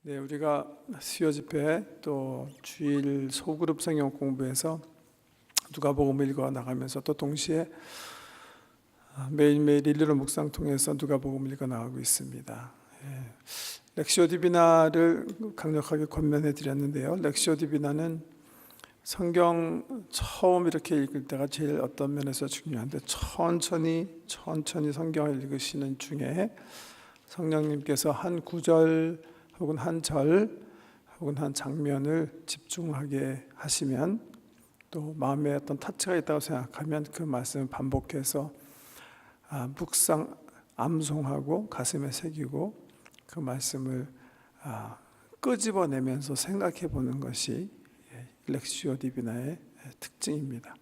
네, 우리가 수요 집회 또 주일 소그룹 성경 공부에서 누가복음을 읽어 나가면서 또 동시에 매일매일 일일로 묵상 통해서 누가복음을 읽어 나가고 있습니다. 렉시오 디비나를 강력하게 권면해 드렸는데요. 렉시오 디비나는 성경 처음 이렇게 읽을 때가 제일 어떤 면에서 중요한데 천천히 성경을 읽으시는 중에 성령님께서 한 구절 혹은 한 절 혹은 한 장면을 집중하게 하시면 또 마음에 어떤 터치가 있다고 생각하면 그 말씀을 반복해서 묵상, 암송하고 가슴에 새기고 그 말씀을 끄집어내면서 생각해 보는 것이 렉시오 디비나의 특징입니다.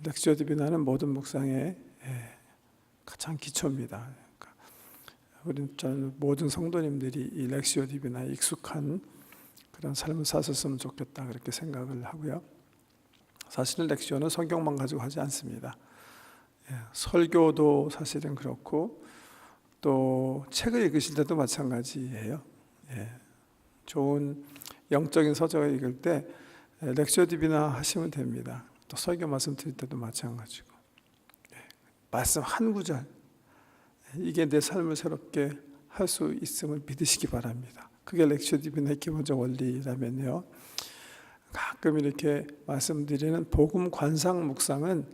렉시오 디비나는 모든 묵상의 가장 기초입니다. 저는 모든 성도님들이 이 렉시오 디비나에 익숙한 그런 삶을 사셨으면 좋겠다 그렇게 생각을 하고요. 사실은 렉시오는 성경만 가지고 하지 않습니다. 설교도 사실은 그렇고 또 책을 읽으실 때도 마찬가지예요. 좋은 영적인 서적을 읽을 때 렉시오 디비나 하시면 됩니다. 또 설교 말씀 드릴 때도 마찬가지고 말씀 한 구절 이게 내 삶을 새롭게 할 수 있음을 믿으시기 바랍니다. 그게 렉시오 디비나의 기본적 원리라면요. 가끔 이렇게 말씀드리는 복음 관상 묵상은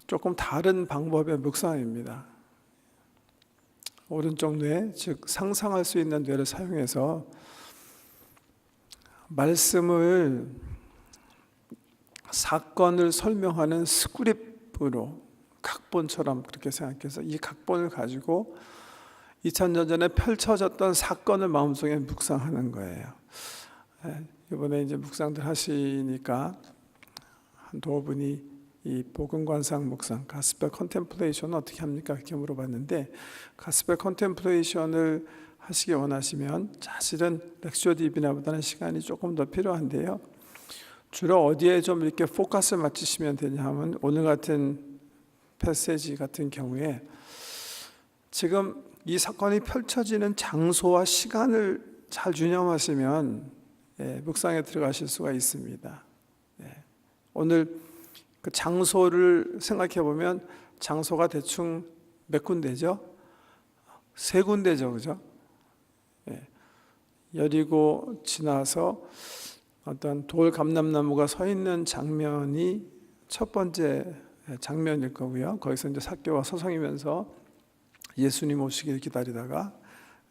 조금 다른 방법의 묵상입니다. 오른쪽 뇌, 즉 상상할 수 있는 뇌를 사용해서 말씀을 사건을 설명하는 스크립으로 각본처럼 그렇게 생각해서 이 각본을 가지고 2000년 전에 펼쳐졌던 사건을 마음속에 묵상하는 거예요. 이번에 이제 묵상들 하시니까 한 두어 분이 이 복음관상 묵상, 가스펠 컨템플레이션은 어떻게 합니까? 이렇게 물어봤는데 가스펠 컨템플레이션을 하시기 원하시면 사실은 렉시오 디비나보다는 시간이 조금 더 필요한데요. 주로 어디에 좀 이렇게 포커스를 맞추시면 되냐 하면 오늘 같은 패세지 같은 경우에 지금 이 사건이 펼쳐지는 장소와 시간을 잘 유념하시면 묵상에 들어가실 수가 있습니다. 오늘 그 장소를 생각해 보면 장소가 대충 몇 군데죠? 세 군데죠, 그죠? 여리고 지나서 어떤 돌 감람나무가 서 있는 장면이 첫 번째 장면일 거고요. 거기서 이제 삭개오가 서성이면서 예수님 오시기를 기다리다가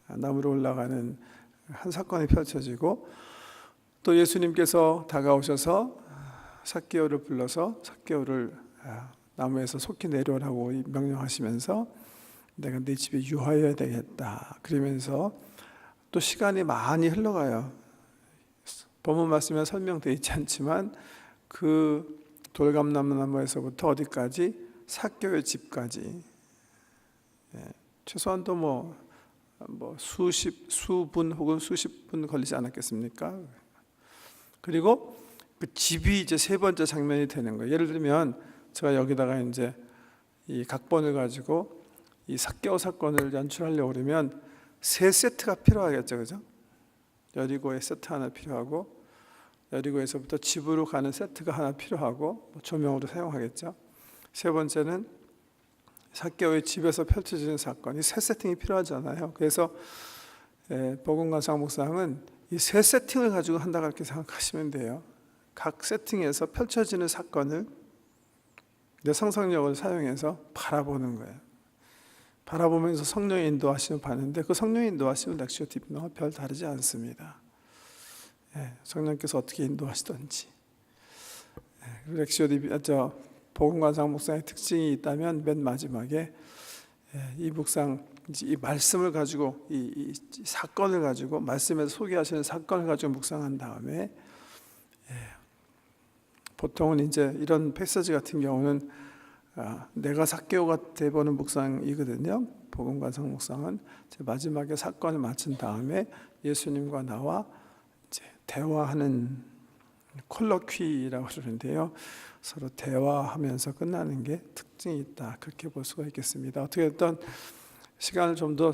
나무로 올라가는 한 사건이 펼쳐지고 또 예수님께서 다가오셔서 삭개오를 불러서 삭개오를 나무에서 속히 내려오라고 명령하시면서 내가 네 집에 유하여야 되겠다 그러면서 또 시간이 많이 흘러가요. 본문 말씀에 설명되어 있지 않지만 그 돌감나무에서부터 어디까지? 삭개오의 집까지 최소한도 뭐 수분 혹은 수십 분 걸리지 않았겠습니까? 그리고 그 집이 이제 세 번째 장면이 되는 거예요. 예를 들면 제가 여기다가 이제 이 각본을 가지고 이 삭개오 사건을 연출하려고 그러면 세 세트가 필요하겠죠, 그죠? 여리고의 세트 하나 필요하고 여리고에서부터 집으로 가는 세트가 하나 필요하고 조명으로 사용하겠죠. 세 번째는 삭개오의 집에서 펼쳐지는 사건이 세 세팅이 필요하잖아요. 그래서 복음관상 묵상은 이 세 세팅을 가지고 한다 그렇게 생각하시면 돼요. 각 세팅에서 펼쳐지는 사건을 내 상상력을 사용해서 바라보는 거예요. 바라보면서 성령의 인도하심을 받는데 그 성령의 인도하심은 렉시오 디비나와 별 다르지 않습니다. 성령께서 어떻게 인도하시던지. 렉시오 디비나 복음관상 묵상의 특징이 있다면 맨 마지막에 이 묵상 이 말씀을 가지고 이 사건을 가지고 말씀에서 소개하시는 사건을 가지고 묵상한 다음에 보통은 이제 이런 패시지 같은 경우는 내가 삭개오가 돼보는 묵상이거든요. 복음관상 묵상은 마지막에 사건을 마친 다음에 예수님과 나와 이제 대화하는 콜로퀴라고 그러는데요. 서로 대화하면서 끝나는 게 특징이 있다. 그렇게 볼 수가 있겠습니다. 어떻게 됐든 시간을 좀 더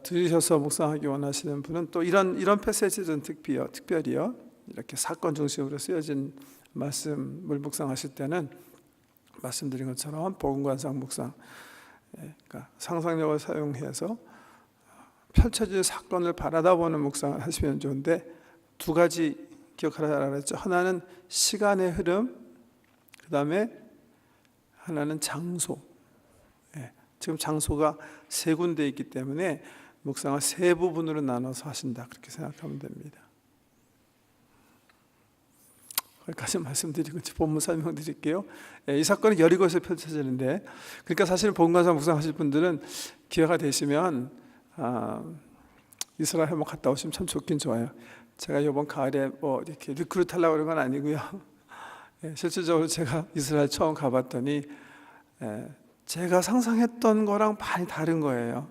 들이셔서 묵상하기 원하시는 분은 또 이런 패시지는 특별히요. 이렇게 사건 중심으로 쓰여진 말씀을 묵상하실 때는 말씀드린 것처럼 복음관상 묵상, 그러니까 상상력을 사용해서 펼쳐질 사건을 바라다보는 묵상을 하시면 좋은데, 두 가지 기억하라 그랬죠. 하나는 시간의 흐름, 그 다음에 하나는 장소. 지금 장소가 세 군데 있기 때문에 묵상을 세 부분으로 나눠서 하신다, 그렇게 생각하면 됩니다. 거기까지 말씀드리고 본문 설명드릴게요. 이 사건은 여리고에서 펼쳐지는데, 그러니까 사실 복음관상 묵상하실 분들은 기회가 되시면 이스라엘 한번 갔다 오시면 참 좋긴 좋아요. 제가 이번 가을에 뭐 이렇게 리크루트 하려고 그런 건 아니고요. 실질적으로 제가 이스라엘 처음 가봤더니 제가 상상했던 거랑 많이 다른 거예요.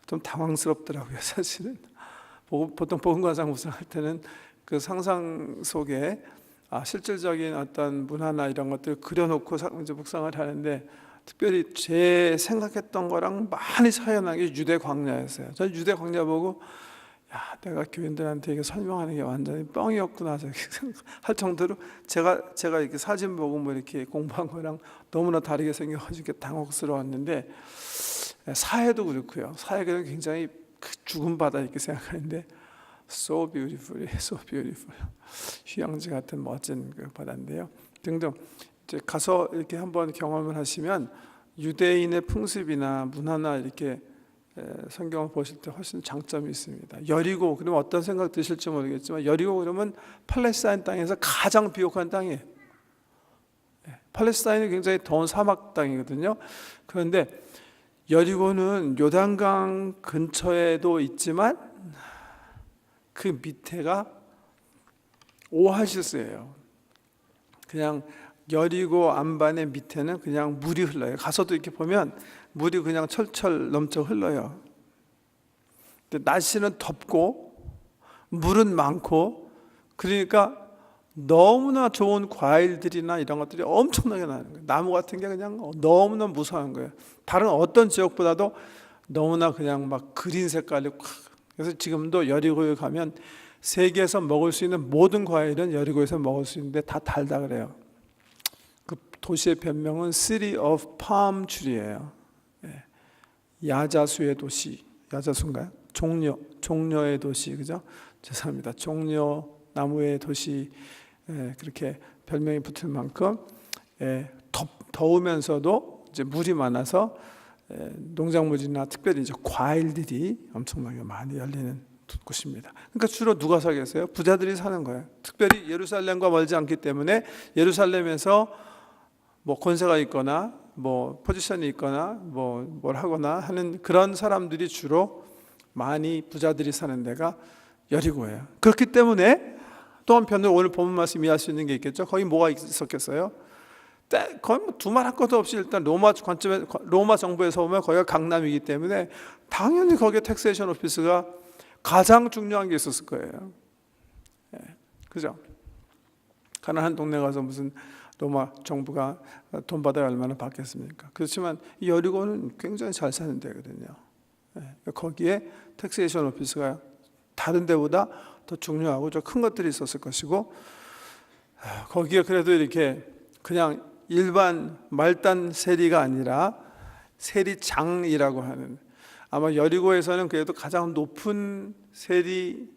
좀 당황스럽더라고요, 사실은. 보통 복음관상 묵상할 때는 그 상상 속에 실질적인 어떤 문화나 이런 것들을 그려놓고 이제 묵상을 하는데, 특별히 제 생각했던 거랑 많이 차이나는 게 유대 광야였어요. 저는 유대 광야 보고 내가 교인들한테 이게 설명하는 게 완전히 뻥이었구나 할 정도로 제가 이렇게 사진 보고 뭐 이렇게 공부한 거랑 너무나 다르게 생겨가지고 당혹스러웠는데, 사해도 그렇고요. 사해가 굉장히 죽은 바다 이렇게 생각하는데 so beautiful, so beautiful, 휴양지 같은 멋진 그 바다인데요. 등등 이제 가서 이렇게 한번 경험을 하시면 유대인의 풍습이나 문화나 이렇게 성경을 보실 때 훨씬 장점이 있습니다. 여리고 그러면 어떤 생각 드실지 모르겠지만, 여리고 그러면 팔레스타인 땅에서 가장 비옥한 땅이에요. 팔레스타인이 굉장히 더운 사막 땅이거든요. 그런데 여리고는 요단강 근처에도 있지만 그 밑에가 오아시스예요. 그냥 여리고 안반의 밑에는 그냥 물이 흘러요. 가서도 이렇게 보면 물이 그냥 철철 넘쳐 흘러요. 근데 날씨는 덥고 물은 많고, 그러니까 너무나 좋은 과일들이나 이런 것들이 엄청나게 나는 거예요. 나무 같은 게 그냥 너무나 무성한 거예요. 다른 어떤 지역보다도 너무나 그냥 막 그린 색깔이 확. 그래서 지금도 여리고에 가면 세계에서 먹을 수 있는 모든 과일은 여리고에서 먹을 수 있는데 다 달다 그래요. 그 도시의 별명은 City of Palm Tree예요. 야자수의 도시, 야자수인가요? 종려의 도시, 그죠? 죄송합니다. 종려 나무의 도시, 그렇게 별명이 붙을 만큼 더우면서도 이제 물이 많아서 농작물이나 특별히 이제 과일들이 엄청나게 많이 열리는 곳입니다. 그러니까 주로 누가 살겠어요? 부자들이 사는 거예요. 특별히 예루살렘과 멀지 않기 때문에 예루살렘에서 뭐 권세가 있거나 뭐 포지션이 있거나 뭘 하거나 하는 그런 사람들이 주로 많이 부자들이 사는 데가 여리고예요. 그렇기 때문에 또 한편으로 오늘 본문 말씀 이해할 수 있는 게 있겠죠. 거기 뭐가 있었겠어요? 거의 뭐 두말할 것도 없이 일단 로마 정부에서 보면 거기가 강남이기 때문에 당연히 거기에 텍세이션 오피스가 가장 중요한 게 있었을 거예요. 그죠? 가난한 동네 가서 무슨 로마 정부가 돈 받아야 얼마나 받겠습니까? 그렇지만 여리고는 굉장히 잘 사는 데거든요. 거기에 텍세이션 오피스가 다른 데보다 더 중요하고 좀 큰 것들이 있었을 것이고, 거기에 그래도 이렇게 그냥 일반 말단 세리가 아니라 세리장이라고 하는, 아마 여리고에서는 그래도 가장 높은 세리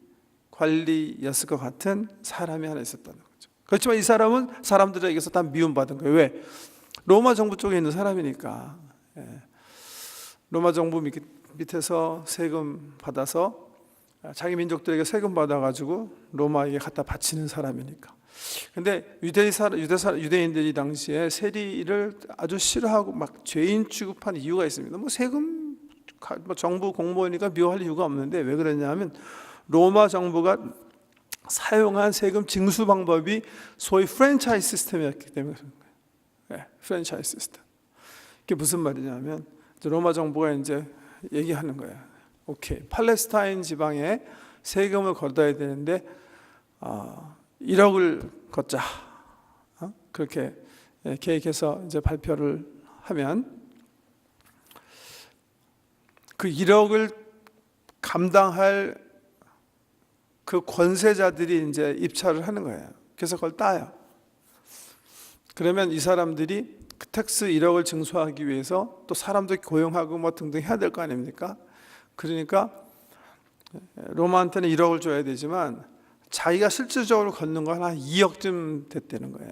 관리였을 것 같은 사람이 하나 있었다는 거죠. 그렇지만 이 사람은 사람들에게서 다 미움받은 거예요. 왜? 로마 정부 쪽에 있는 사람이니까. 로마 정부 밑에서 세금 받아서 자기 민족들에게 세금 받아가지고 로마에게 갖다 바치는 사람이니까. 근데 유대인들이 당시에 세리를 아주 싫어하고 막 죄인 취급한 이유가 있습니다. 뭐 세금, 정부 공무원이니까 미워할 이유가 없는데, 왜 그랬냐면 로마 정부가 사용한 세금 징수 방법이 소위 프랜차이즈 시스템이었기 때문에 그런 거예요. 프랜차이즈 시스템. 이게 무슨 말이냐면 로마 정부가 이제 얘기하는 거예요. 오케이, 팔레스타인 지방에 세금을 걷어야 되는데 1억을 걷자. 그렇게 계획해서 이제 발표를 하면, 그 1억을 감당할 그 권세자들이 이제 입찰을 하는 거예요. 그래서 그걸 따요. 그러면 이 사람들이 그 텍스 1억을 증수하기 위해서 또 사람들 고용하고 뭐 등등 해야 될 거 아닙니까? 그러니까 로마한테는 1억을 줘야 되지만 자기가 실질적으로 걷는 건 한 2억쯤 됐다는 거예요.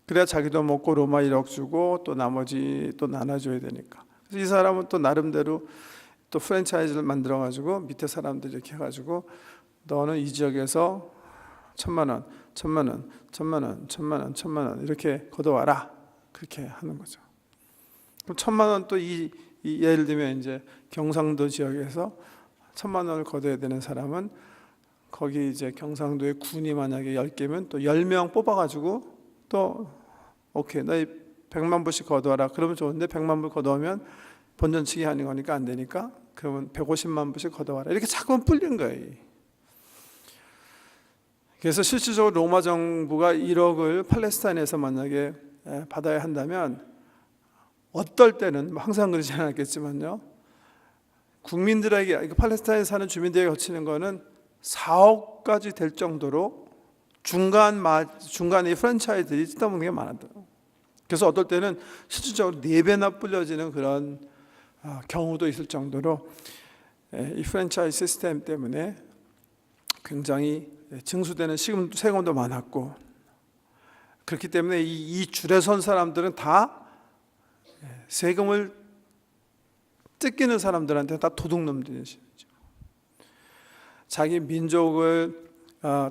그래야 자기도 먹고 로마 1억 주고 또 나머지 또 나눠줘야 되니까. 그래서 이 사람은 또 나름대로 또 프랜차이즈를 만들어가지고 밑에 사람들 이렇게 해가지고 너는 이 지역에서 1,000만 원 이렇게 걷어와라. 그렇게 하는 거죠. 그럼 1,000만 원 또 예를 들면 이제 경상도 지역에서 1,000만 원을 걷어야 되는 사람은 거기 이제 경상도에 군이 만약에 10개면 또 10명 뽑아가지고 또 오케이 너희 100만 불씩 걷어와라. 그러면 좋은데 100만 불 걷어오면 본전치기 하는 거니까 안 되니까 그러면 150만 불씩 걷어와라. 이렇게 자꾸 불린 거예요. 그래서 실질적으로 로마 정부가 1억을 팔레스타인에서 만약에 받아야 한다면 어떨 때는 항상 그러지 않았겠지만요, 국민들에게 팔레스타인에 사는 주민들에게 거치는 거는 4억까지 될 정도로 중간에 프랜차이즈들이 뜯어먹는 게 많았더라고요. 그래서 어떨 때는 실질적으로 4배나 불려지는 그런 경우도 있을 정도로 이 프랜차이즈 시스템 때문에 굉장히 증수되는 세금도 많았고, 그렇기 때문에 이 줄에 선 사람들은 다 세금을 뜯기는 사람들한테 다 도둑놈들이죠. 자기 민족을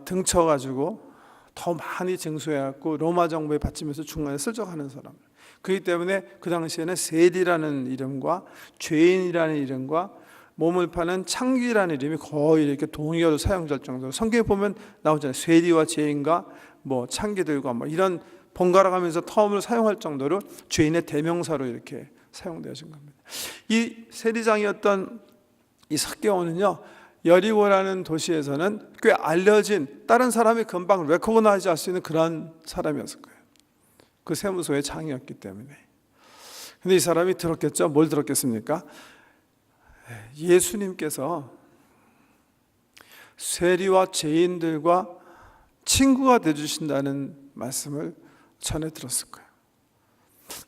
등쳐가지고 더 많이 증수해갖고 로마 정부에 바치면서 중간에 슬쩍하는 사람. 그렇기 때문에 그 당시에는 세리라는 이름과 죄인이라는 이름과 몸을 파는 창기라는 이름이 거의 이렇게 동의어로 사용될 정도로 성경에 보면 나오잖아요. 세리와 죄인과 뭐 창기들과 뭐 이런 번갈아가면서 텀을 사용할 정도로 죄인의 대명사로 이렇게 사용되어진 겁니다. 이 세리장이었던 이 삭개오는요, 여리고라는 도시에서는 꽤 알려진, 다른 사람이 금방 레코그나이즈 할 수 있는 그런 사람이었을 거예요. 그 세무소의 장이었기 때문에. 근데 이 사람이 들었겠죠? 뭘 들었겠습니까? 예수님께서 세리와 죄인들과 친구가 되어주신다는 말씀을 전해 들었을 거예요.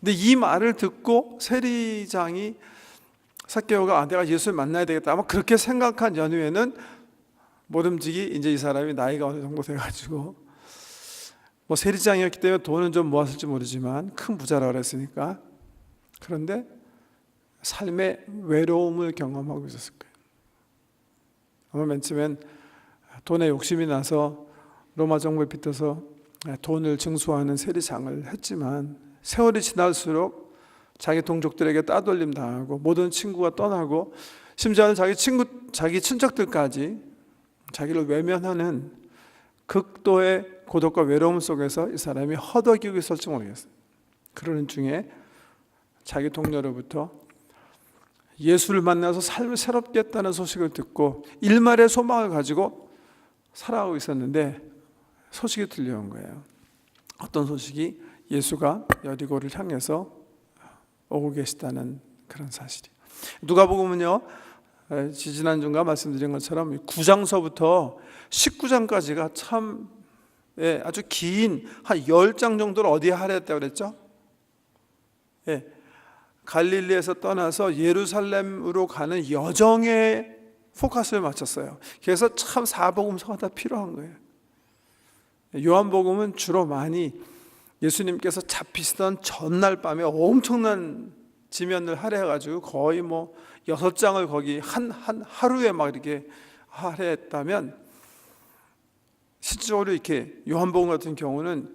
근데 이 말을 듣고 세리장이 삭개오가 내가 예수를 만나야 되겠다 아마 그렇게 생각한 연후에는 모름지기 이제 이 사람이 나이가 어느 정도 돼가지고 뭐 세리장이었기 때문에 돈은 좀 모았을지 모르지만 큰 부자라고 그랬으니까, 그런데 삶의 외로움을 경험하고 있었을 거예요. 아마 맨 처음엔 돈에 욕심이 나서 로마 정부에 빗대서 돈을 증수하는 세리장을 했지만 세월이 지날수록 자기 동족들에게 따돌림 당하고 모든 친구가 떠나고 심지어는 자기 친척들까지 자기를 외면하는 극도의 고독과 외로움 속에서 이 사람이 허덕이고 있을지 모르겠어요. 그러는 중에 자기 동료로부터 예수를 만나서 삶을 새롭게 했다는 소식을 듣고 일말의 소망을 가지고 살아가고 있었는데 소식이 들려온 거예요. 어떤 소식이? 예수가 여리고를 향해서 오고 계시다는 그런 사실이. 누가복음은요, 지지난주가 말씀드린 것처럼 9장서부터 19장까지가 참 아주 긴 한 10장 정도를 어디에 할애했다고 그랬죠? 갈릴리에서 떠나서 예루살렘으로 가는 여정에 포커스를 맞췄어요. 그래서 참 사복음서가 다 필요한 거예요. 요한복음은 주로 많이 예수님께서 잡히시던 전날 밤에 엄청난 지면을 할애해가지고 거의 뭐 6장을 거기 하루에 막 이렇게 할애했다면, 실질적으로 이렇게 요한복음 같은 경우는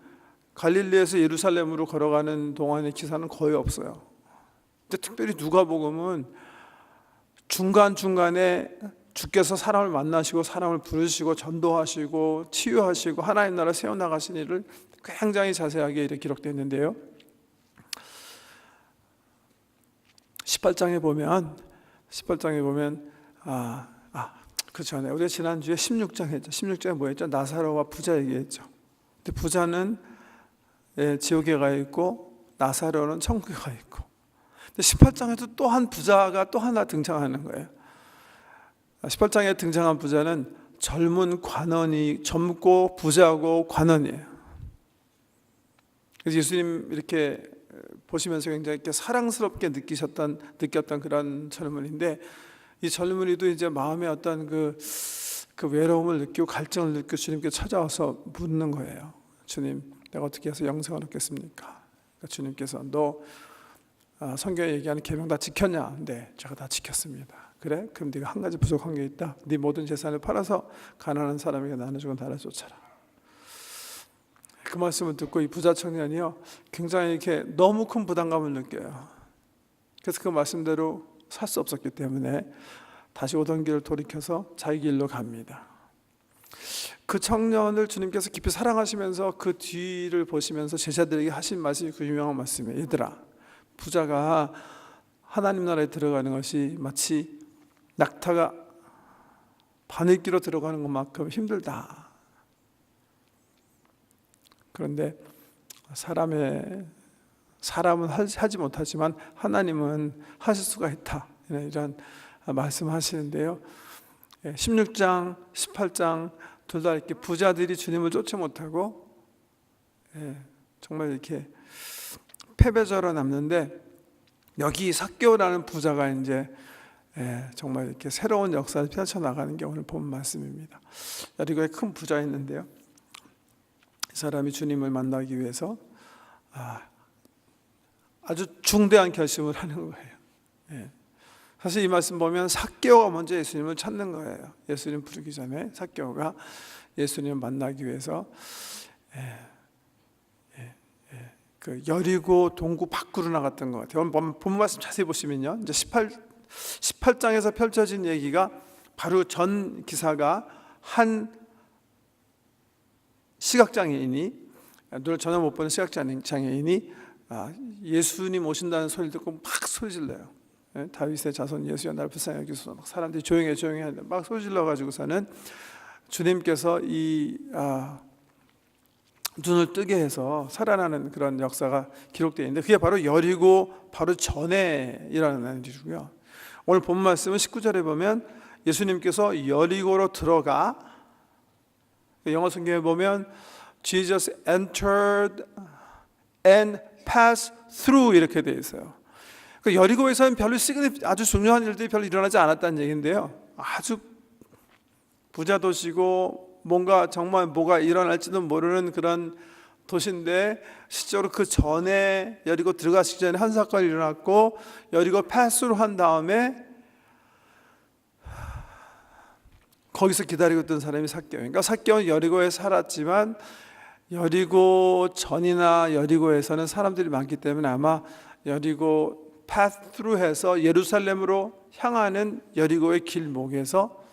갈릴리에서 예루살렘으로 걸어가는 동안의 기사는 거의 없어요. 근데 특별히 누가복음은 중간중간에 주께서 사람을 만나시고 사람을 부르시고 전도하시고 치유하시고 하나님 나라 세워나가신 일을 굉장히 자세하게 이렇게 기록되어 있는데요, 18장에 보면 그 전에 우리가 지난주에 16장 했죠. 16장에 뭐 했죠? 나사로와 부자 얘기했죠. 근데 부자는 지옥에 가 있고 나사로는 천국에 가 있고, 18장에도 또 한 부자가 또 하나 등장하는 거예요. 18장에 등장한 부자는 젊고 부자고 관원이에요. 그래서 예수님 이렇게 보시면서 굉장히 이렇게 사랑스럽게 느꼈던 그런 젊은이인데, 이 젊은이도 이제 마음에 어떤 그 외로움을 느끼고 갈증을 느끼고 주님께 찾아와서 묻는 거예요. 주님, 내가 어떻게 해서 영생을 얻겠습니까? 그러니까 주님께서 너 성경에 얘기하는 계명 다 지켰냐? 네, 제가 다 지켰습니다. 그래? 그럼 네가 한 가지 부족한 게 있다. 네 모든 재산을 팔아서 가난한 사람에게 나눠주고 나를 쫓아라. 그 말씀을 듣고 이 부자 청년이요, 굉장히 이렇게 너무 큰 부담감을 느껴요. 그래서 그 말씀대로 살 수 없었기 때문에 다시 오던 길을 돌이켜서 자기 길로 갑니다. 그 청년을 주님께서 깊이 사랑하시면서 그 뒤를 보시면서 제자들에게 하신 말씀이 그 유명한 말씀이에요. 얘들아, 부자가 하나님 나라에 들어가는 것이 마치 낙타가 바늘기로 들어가는 것만큼 힘들다. 그런데 사람은 하지 못하지만 하나님은 하실 수가 있다, 이런 말씀하시는데요. 16장, 18장 둘 다 이렇게 부자들이 주님을 쫓지 못하고 정말 이렇게 패배자로 남는데, 여기 삭개오라는 부자가 이제 정말 이렇게 새로운 역사를 펼쳐나가는 게 오늘 본 말씀입니다. 여리고에 큰 부자 있는데요, 이 사람이 주님을 만나기 위해서 아주 중대한 결심을 하는 거예요. 사실 이 말씀 보면 삭개오가 먼저 예수님을 찾는 거예요. 예수님 부르기 전에 삭개오가 예수님을 만나기 위해서 그 여리고 동구 밖으로 나갔던 것 같아요. 본 말씀 자세히 보시면요, 이제 18장에서 펼쳐진 얘기가 바로 전 기사가 한 시각장애인이, 눈을 전혀 못 보는 시각장애인이 예수님 오신다는 소리를 듣고 막 소리 질러요. 다윗의 자손 예수야 나를 불쌍히 여기소서. 사람들이 조용해 하는데 막 소리 질러가지고서는 주님께서 이 눈을 뜨게 해서 살아나는 그런 역사가 기록되어 있는데, 그게 바로 여리고 바로 전에 일어나는 일이고요. 오늘 본 말씀은 19절에 보면 예수님께서 여리고로 들어가, 영어 성경에 보면 Jesus entered and passed through 이렇게 되어 있어요. 여리고에서는 별로 아주 중요한 일들이 별로 일어나지 않았다는 얘기인데요, 아주 부자 도시고 뭔가 정말 뭐가 일어날지도 모르는 그런 도시인데, 실제로 그 전에 여리고 들어가시기 전에 한 사건이 일어났고, 여리고 패스로 한 다음에 거기서 기다리고 있던 사람이 삭개오. 그러니까 삭개오는 여리고에 살았지만 여리고 전이나 여리고에서는 사람들이 많기 때문에 아마 여리고 pass through 해서 예루살렘으로 향하는 여리고의 길목에서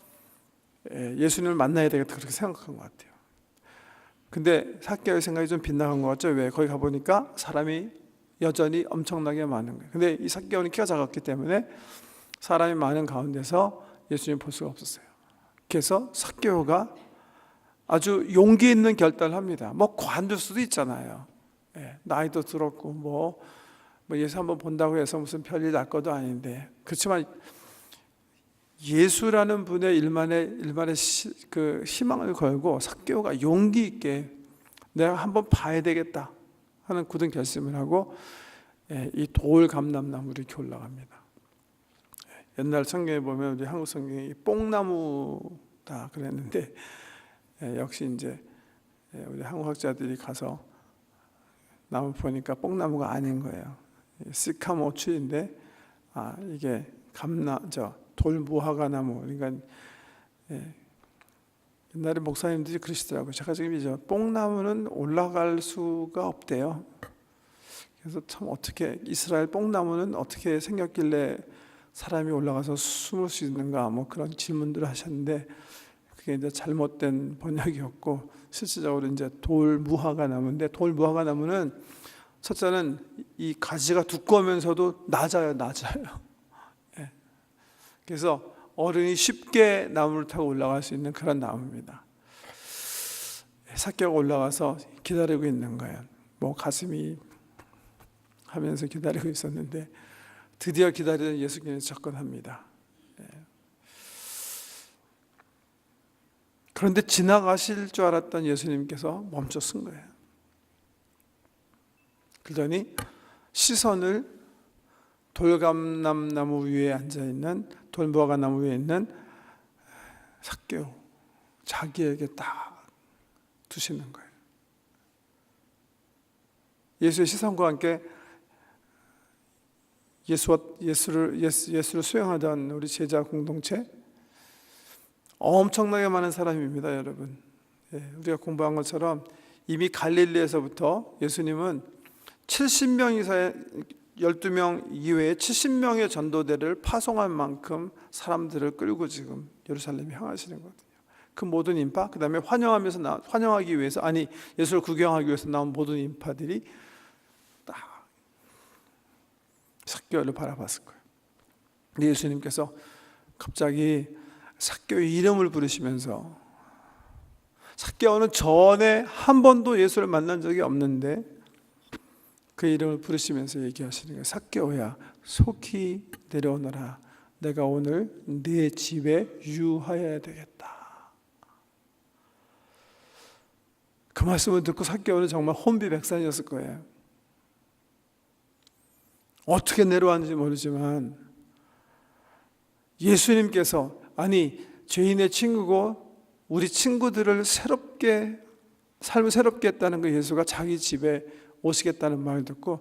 예수님을 만나야 되겠다, 그렇게 생각한 것 같아요. 근데 삭개오의 생각이 좀 빗나간 것 같죠. 왜? 거기 가보니까 사람이 여전히 엄청나게 많은 거예요. 근데 이 삭개오는 키가 작았기 때문에 사람이 많은 가운데서 예수님 볼 수가 없었어요. 그래서 삭개오가 아주 용기 있는 결단을 합니다. 뭐 관둘 수도 있잖아요. 나이도 들었고 뭐 예수 한번 본다고 해서 무슨 별일 날 것도 아닌데, 그렇지만 예수라는 분의 일만의 그 희망을 걸고 삭개오가 용기 있게 내가 한번 봐야 되겠다 하는 굳은 결심을 하고 이 돌 감람나무를 이렇게 올라갑니다. 옛날 성경에 보면 우리 한국 성경에 뽕나무다 그랬는데, 역시 이제 우리 한국 학자들이 가서 나무 보니까 뽕나무가 아닌 거예요. 시카모 추인데 이게 돌무화과 나무. 그러니까 옛날에 목사님들이 그러시더라고요. 제가 지금 이제 뽕나무는 올라갈 수가 없대요. 그래서 참 어떻게 이스라엘 뽕나무는 어떻게 생겼길래 사람이 올라가서 숨을 수 있는가, 뭐 그런 질문들을 하셨는데, 그게 이제 잘못된 번역이었고, 실질적으로 이제 돌무화과 나무인데, 돌무화과 나무는 첫째는 이 가지가 두꺼우면서도 낮아요. 그래서 어른이 쉽게 나무를 타고 올라갈 수 있는 그런 나무입니다. 삭개오가 올라가서 기다리고 있는 거예요. 뭐 가슴이 하면서 기다리고 있었는데, 드디어 기다리던 예수님께 접근합니다. 그런데 지나가실 줄 알았던 예수님께서 멈춰 쓴 거예요. 그러더니 시선을 돌감나무 위에 앉아있는, 돌무화과 나무 위에 있는 삭개오, 자기에게 딱 두시는 거예요. 예수의 시선과 함께 예수를 수행하던 우리 제자 공동체, 엄청나게 많은 사람입니다, 여러분. 우리가 공부한 것처럼 이미 갈릴리에서부터 예수님은 70명 이상의 12명 이외에 70명의 전도대를 파송할 만큼 사람들을 끌고 지금 예루살렘에 향하시는 거거든요. 그 모든 인파, 그 다음에 환영하기 위해서, 예수를 구경하기 위해서 나온 모든 인파들이 딱 삭개오를 바라봤을 거예요. 근데 예수님께서 갑자기 삭개오의 이름을 부르시면서, 삭개오는 전에 한 번도 예수를 만난 적이 없는데 그 이름을 부르시면서 얘기하시는 거예요. 삭개오야, 속히 내려오너라. 내가 오늘 네 집에 유하여야 되겠다. 그 말씀을 듣고 삭개오는 정말 혼비백산이었을 거예요. 어떻게 내려왔는지 모르지만 예수님께서, 죄인의 친구고 우리 친구들을 삶을 새롭게 했다는 그 예수가 자기 집에 오시겠다는 말을 듣고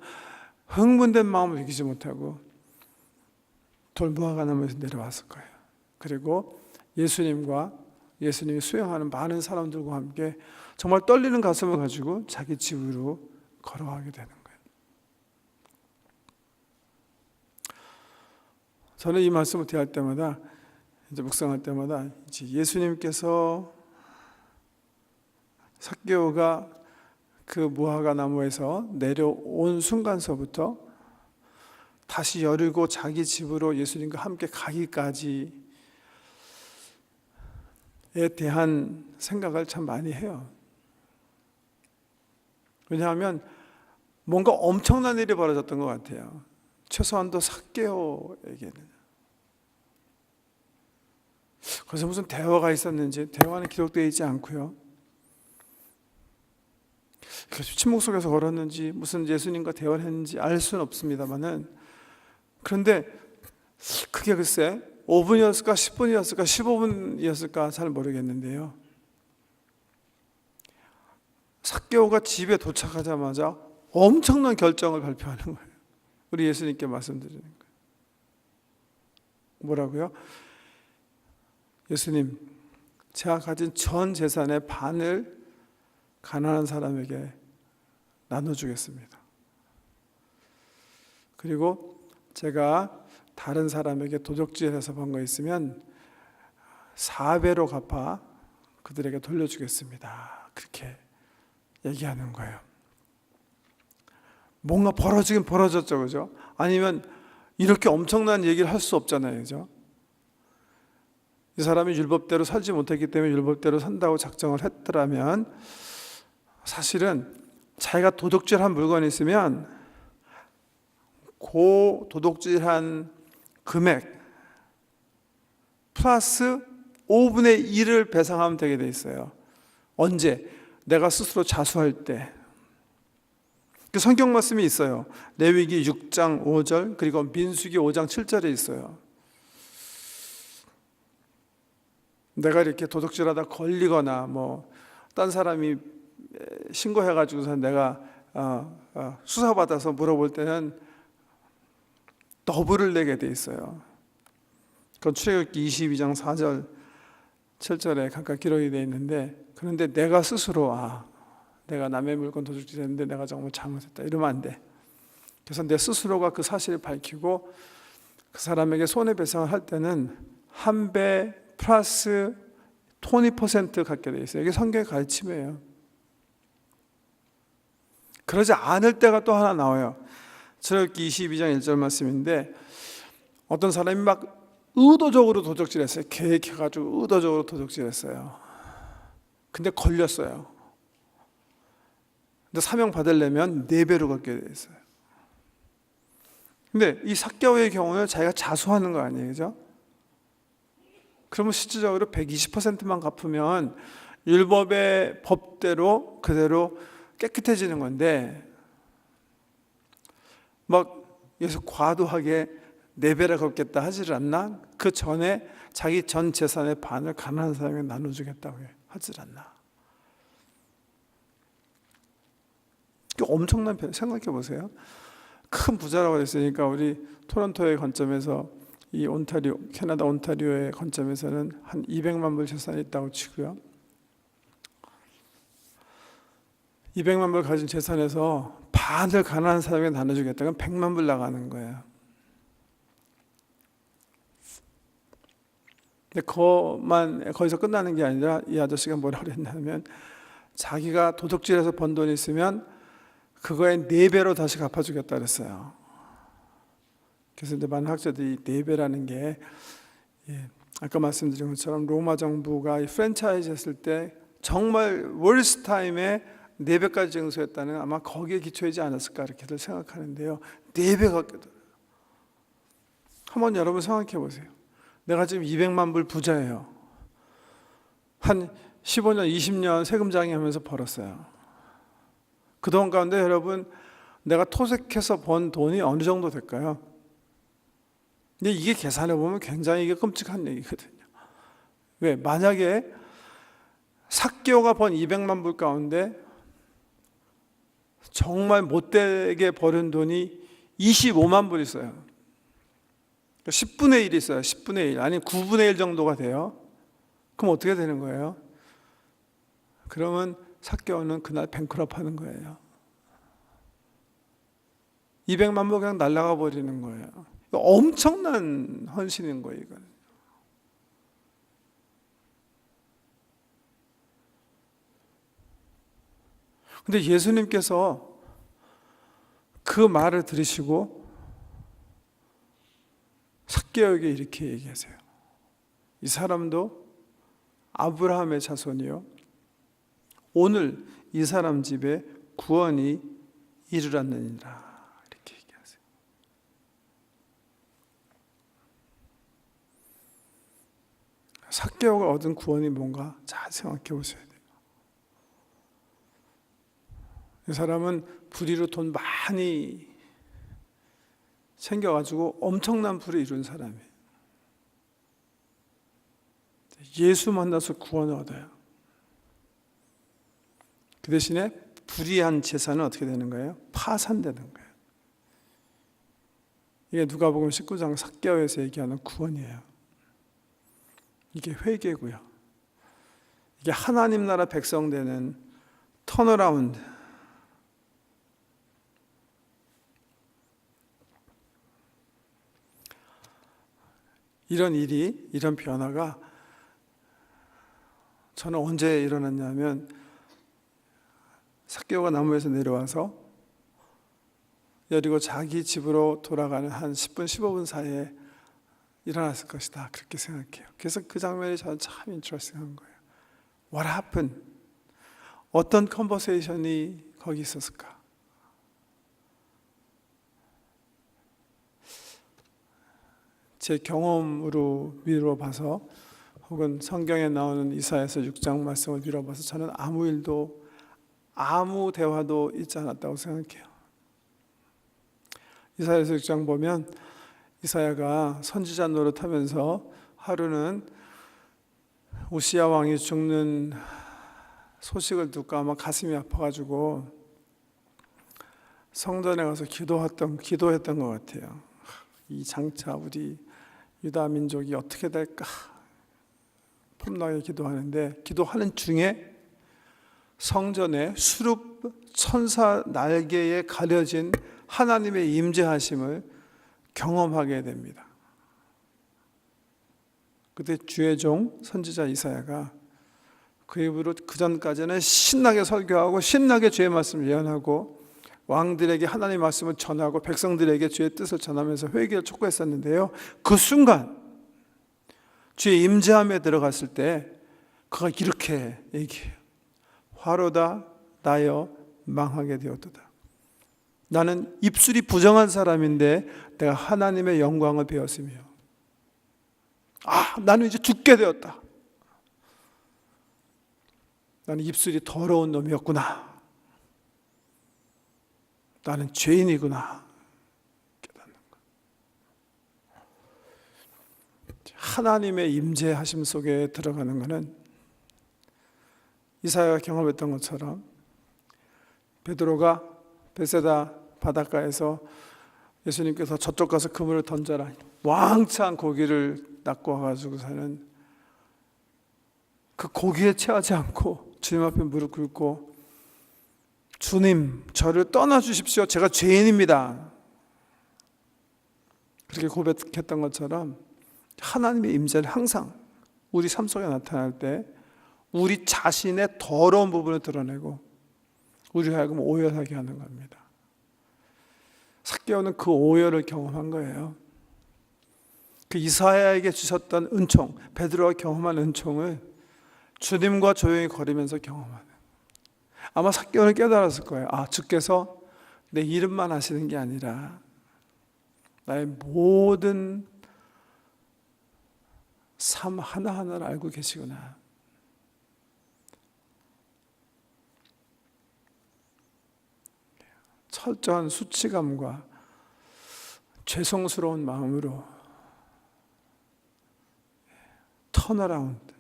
흥분된 마음을 이기지 못하고 돌무화과 나무에서 내려왔을 거예요. 그리고 예수님이 수행하는 많은 사람들과 함께 정말 떨리는 가슴을 가지고 자기 집으로 걸어가게 되는 거예요. 저는 이 말씀을 대할 때마다, 이제 묵상할 때마다, 이제 예수님께서 삭개오가 그 무화과 나무에서 내려온 순간서부터 다시 여리고 자기 집으로 예수님과 함께 가기까지에 대한 생각을 참 많이 해요. 왜냐하면 뭔가 엄청난 일이 벌어졌던 것 같아요. 최소한도 삭개오에게는. 그래서 무슨 대화가 있었는지, 대화는 기록되어 있지 않고요. 침묵 속에서 걸었는지, 무슨 예수님과 대화를 했는지 알 수는 없습니다만은, 그런데 그게 글쎄 5분이었을까 10분이었을까 15분이었을까 잘 모르겠는데요, 삭개오가 집에 도착하자마자 엄청난 결정을 발표하는 거예요. 우리 예수님께 말씀드리는 거예요. 뭐라고요? 예수님, 제가 가진 전 재산의 반을 가난한 사람에게 나눠주겠습니다. 그리고 제가 다른 사람에게 도적질해서 번 거 있으면 4배로 갚아 그들에게 돌려주겠습니다. 그렇게 얘기하는 거예요. 뭔가 벌어지긴 벌어졌죠, 그죠? 아니면 이렇게 엄청난 얘기를 할 수 없잖아요, 그죠? 이 사람이 율법대로 살지 못했기 때문에 율법대로 산다고 작정을 했더라면, 사실은 자기가 도둑질한 물건이 있으면 그 도둑질한 금액 플러스 5분의 1을 배상하면 되게 돼 있어요. 언제? 내가 스스로 자수할 때. 그 성경 말씀이 있어요. 레위기 6장 5절 그리고 민수기 5장 7절에 있어요. 내가 이렇게 도둑질하다 걸리거나 딴 사람이 신고해가지고서 내가 수사받아서 물어볼 때는 더블을 내게 돼 있어요. 그건 출애굽기 22장 4절 7절에 각각 기록이 되어 있는데, 그런데 내가 스스로 내가 남의 물건 도둑질했는데 내가 정말 잘못했다 이러면 안 돼. 그래서 내 스스로가 그 사실을 밝히고 그 사람에게 손해배상을 할 때는 1배 플러스 20% 갖게 돼 있어요. 이게 성경의 가르침이에요. 그러지 않을 때가 또 하나 나와요. 출애굽기 22장 1절 말씀인데, 어떤 사람이 막 의도적으로 도둑질했어요. 계획해가지고 의도적으로 도둑질했어요. 근데 걸렸어요. 근데 사명 받으려면 4배로 갚게 돼 있어요. 근데 이 삭개오의 경우는 자기가 자수하는 거 아니에요, 그죠? 그러면 실질적으로 120%만 갚으면 율법의 법대로 그대로 깨끗해지는 건데, 막 여기서 과도하게 4배를 갚겠다 하지를 않나? 그 전에 자기 전 재산의 반을 가난한 사람에게 나눠주겠다고 하질 않나? 엄청난 편, 생각해 보세요. 큰 부자라고 했으니까 우리 토론토의 관점에서 이 온타리오, 캐나다 온타리오의 관점에서는 한 200만 불 재산이 있다고 치고요. 200만 불 가진 재산에서 반을 가난한 사람에게 나눠주겠다면 100만 불 나가는 거예요. 근데 거기서 끝나는 게 아니라 이 아저씨가 뭐라 그랬냐면 자기가 도둑질해서 번 돈이 있으면 그거의 4배로 다시 갚아주겠다 그랬어요. 그래서 이제 많은 학자들이 4배라는 게, 아까 말씀드린 것처럼 로마 정부가 이 프랜차이즈 했을 때 정말 월스 타임에 4배까지 증수했다는, 아마 거기에 기초이지 않았을까 이렇게들 생각하는데요. 4배가 한번 여러분 생각해 보세요. 내가 지금 200만 불 부자예요. 한 15년, 20년 세금장이 하면서 벌었어요. 그 돈 가운데 여러분, 내가 토색해서 번 돈이 어느 정도 될까요? 근데 이게 계산해 보면 굉장히 이게 끔찍한 얘기거든요. 왜? 만약에 삭개오가 번 200만 불 가운데 정말 못되게 버는 돈이 25만 불 있어요. 10분의 1이 있어요. 10분의 1. 아니 9분의 1 정도가 돼요. 그럼 어떻게 되는 거예요? 그러면 삭개오는 그날 뱅크럽 하는 거예요. 200만 불 그냥 날아가 버리는 거예요. 엄청난 헌신인 거예요, 이건. 근데 예수님께서 그 말을 들으시고 삭개오에게 이렇게 얘기하세요. 이 사람도 아브라함의 자손이요, 오늘 이 사람 집에 구원이 이르렀느니라. 이렇게 얘기하세요. 삭개오가 얻은 구원이 뭔가 잘 생각해 보셔야 돼요. 이 사람은 불의로 돈 많이 챙겨가지고 엄청난 불을 이룬 사람이에요. 예수 만나서 구원을 얻어요. 그 대신에 불의한 재산은 어떻게 되는 거예요? 파산되는 거예요. 이게 누가복음 19장 삭개오에서 얘기하는 구원이에요. 이게 회개고요. 이게 하나님 나라 백성 되는 턴어라운드. 이런 일이, 이런 변화가 저는 언제 일어났냐면 삭개오가 나무에서 내려와서 여리고 자기 집으로 돌아가는 한 10분, 15분 사이에 일어났을 것이다. 그렇게 생각해요. 그래서 그 장면이 저는 참 인트레스팅한 거예요. What happened? 어떤 컨버세이션이 거기 있었을까? 제 경험으로 미뤄봐서 혹은 성경에 나오는 이사야서 6장 말씀을 미뤄봐서 저는 아무 일도, 아무 대화도 있지 않았다고 생각해요. 이사야서 6장 보면 이사야가 선지자 노릇하면서 하루는 우시야 왕이 죽는 소식을 듣고 아마 가슴이 아파가지고 성전에 가서 기도했던 것 같아요. 이 장차 우리 유다 민족이 어떻게 될까 폼나게 기도하는데, 기도하는 중에 성전에 수룹 천사 날개에 가려진 하나님의 임재하심을 경험하게 됩니다. 그때 주의 종 선지자 이사야가 그 입으로 그 전까지는 신나게 설교하고 신나게 주의 말씀을 예언하고 왕들에게 하나님의 말씀을 전하고 백성들에게 주의 뜻을 전하면서 회개를 촉구했었는데요, 그 순간 주의 임재함에 들어갔을 때 그가 이렇게 얘기해요. 화로다 나여 망하게 되었도다. 나는 입술이 부정한 사람인데 내가 하나님의 영광을 배웠으며, 나는 이제 죽게 되었다. 나는 입술이 더러운 놈이었구나. 나는 죄인이구나. 깨닫는 것. 하나님의 임재하심 속에 들어가는 것은 이사야가 경험했던 것처럼 베드로가 베세다 바닷가에서 예수님께서 저쪽 가서 그물을 던져라, 왕창 고기를 낚고 와가지고서는 그 고기에 체하지 않고 주님 앞에 무릎 꿇고, 주님 저를 떠나 주십시오, 제가 죄인입니다, 그렇게 고백했던 것처럼 하나님의 임재를 항상 우리 삶 속에 나타날 때 우리 자신의 더러운 부분을 드러내고 우리를 하여금 오열하게 하는 겁니다. 삭개오는 그 오열을 경험한 거예요. 그 이사야에게 주셨던 은총, 베드로가 경험한 은총을 주님과 조용히 거리면서 경험하는, 아마 삭개오는 깨달았을 거예요. 주께서 내 이름만 아시는 게 아니라 나의 모든 삶 하나하나를 알고 계시구나. 철저한 수치감과 죄송스러운 마음으로 턴어라운드,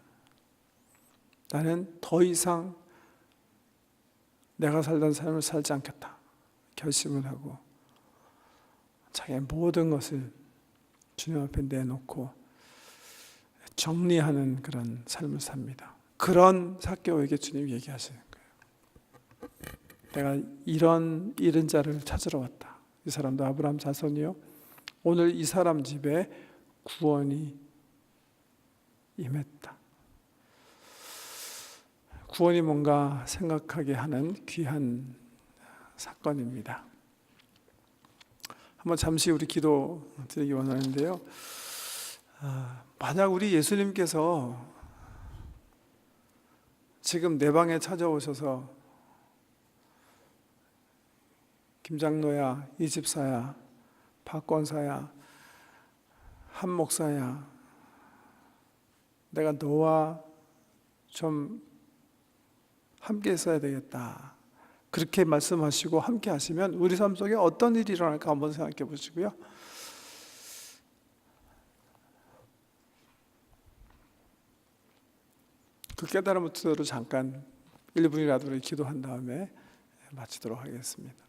나는 더 이상 내가 살던 삶을 살지 않겠다 결심을 하고 자기의 모든 것을 주님 앞에 내놓고 정리하는 그런 삶을 삽니다. 그런 삭개오에게 주님이 얘기하시는 거예요. 내가 이런 잃은 자를 찾으러 왔다. 이 사람도 아브라함 자손이요, 오늘 이 사람 집에 구원이 임했다. 구원이 뭔가 생각하게 하는 귀한 사건입니다. 한번 잠시 우리 기도 드리기 원하는데요. 만약 우리 예수님께서 지금 내 방에 찾아오셔서 김장로야, 이 집사야, 박권사야, 한 목사야, 내가 너와 좀 함께 있어야 되겠다, 그렇게 말씀하시고 함께 하시면 우리 삶 속에 어떤 일이 일어날까 한번 생각해 보시고요. 그 깨달음을 토대로 잠깐 1분이라도 기도한 다음에 마치도록 하겠습니다.